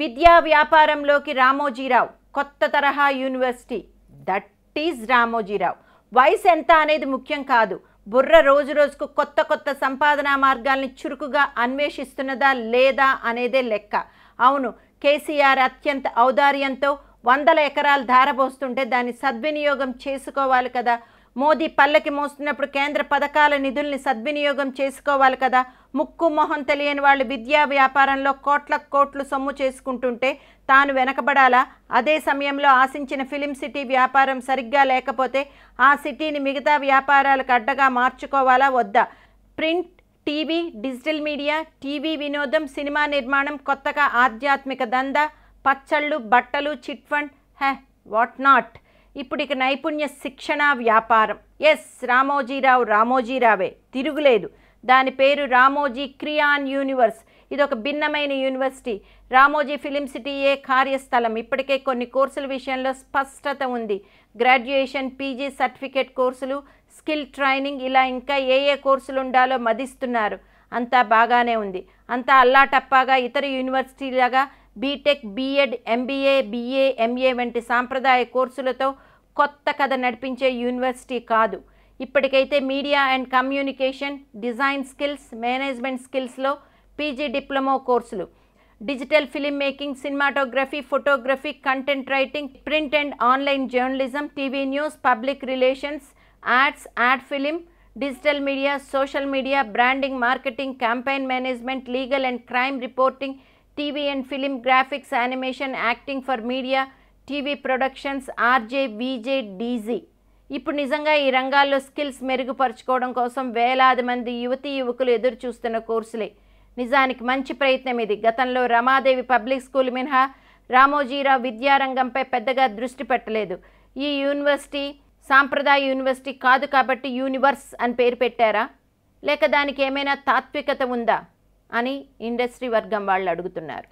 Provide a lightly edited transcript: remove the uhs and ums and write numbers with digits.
విద్యా వ్యాపారంలోకి రామోజీరావు కొత్త తరహా యూనివర్సిటీ దట్ ఈజ్ రామోజీరావు. వయసు ఎంత అనేది ముఖ్యం కాదు, బుర్ర రోజు రోజుకు కొత్త కొత్త సంపాదనా మార్గాల్ని చురుకుగా అన్వేషిస్తున్నదా లేదా అనేదే లెక్క. అవును, కేసీఆర్ అత్యంత ఔదార్యంతో 100 ఎకరాలు ధారపోస్తుంటే దాన్ని సద్వినియోగం చేసుకోవాలి కదా. మోదీ పల్లకి మోస్తున్నప్పుడు కేంద్ర పథకాల నిధుల్ని సద్వినియోగం చేసుకోవాలి కదా. ముక్కు మొహం తెలియని వాళ్ళు విద్యా వ్యాపారంలో కోట్లు సొమ్ము చేసుకుంటుంటే తాను వెనకబడాలా? అదే సమయంలో ఆశించిన ఫిలిం సిటీ వ్యాపారం సరిగ్గా లేకపోతే ఆ సిటీని మిగతా వ్యాపారాలకు అడ్డగా మార్చుకోవాలా వద్దా? Print, TV, digital media, TV వినోదం, సినిమా నిర్మాణం, కొత్తగా ఆధ్యాత్మిక దందా, పచ్చళ్ళు, బట్టలు, చిట్ ఫండ్, వాట్ నాట్. ఇప్పుడు ఇక నైపుణ్య శిక్షణ వ్యాపారం. ఎస్, రామోజీరావే, తిరుగులేదు. దాని పేరు రామోజీ క్రియాన్ యూనివర్స్. ఇది ఒక భిన్నమైన యూనివర్సిటీ. రామోజీ ఫిలిం సిటీయే కార్యస్థలం. ఇప్పటికే కొన్ని కోర్సుల విషయంలో స్పష్టత ఉంది. గ్రాడ్యుయేషన్, పీజీ సర్టిఫికేట్ కోర్సులు, స్కిల్ ట్రైనింగ్, ఇలా ఇంకా ఏ కోర్సులు ఉండాలో మదిస్తున్నారు. అంతా బాగానే ఉంది. అంతా అల్లాటప్పాగా ఇతర యూనివర్సిటీలాగా BTech, BEd, MBA, BA, MA వంటి సాంప్రదాయ కోర్సులతో కొత్త కథ నడిపించే యూనివర్సిటీ కాదు. ఇప్పటికైతే media and communication, design skills, management స్కిల్స్లో పీజీ డిప్లొమా కోర్సులు, digital film making, cinematography, photography, content writing, print and online journalism, TV news, public relations, ad film, digital media, social media, branding, marketing, campaign management, legal and crime reporting, TV and film graphics, animation, acting for media, TV productions, RJ, VJ, DG. ఇప్పుడు నిజంగా ఈ రంగాల్లో skills మెరుగుపరుచుకోవడం కోసం వేలాది మంది యువకులు ఎదురు చూస్తున్న కోర్సులే. నిజానికి మంచి ప్రయత్నం ఇది. గతంలో రమాదేవి పబ్లిక్ స్కూల్ మినహా రామోజీరావు విద్యారంగంపై పెద్దగా దృష్టి పెట్టలేదు. ఈ యూనివర్సిటీ సాంప్రదాయ యూనివర్సిటీ కాదు కాబట్టి యూనివర్స్ అని పేరు పెట్టారా, లేక దానికి ఏమైనా తాత్వికత ఉందా అని ఇండస్ట్రీ వర్గం వాళ్ళు అడుగుతున్నారు.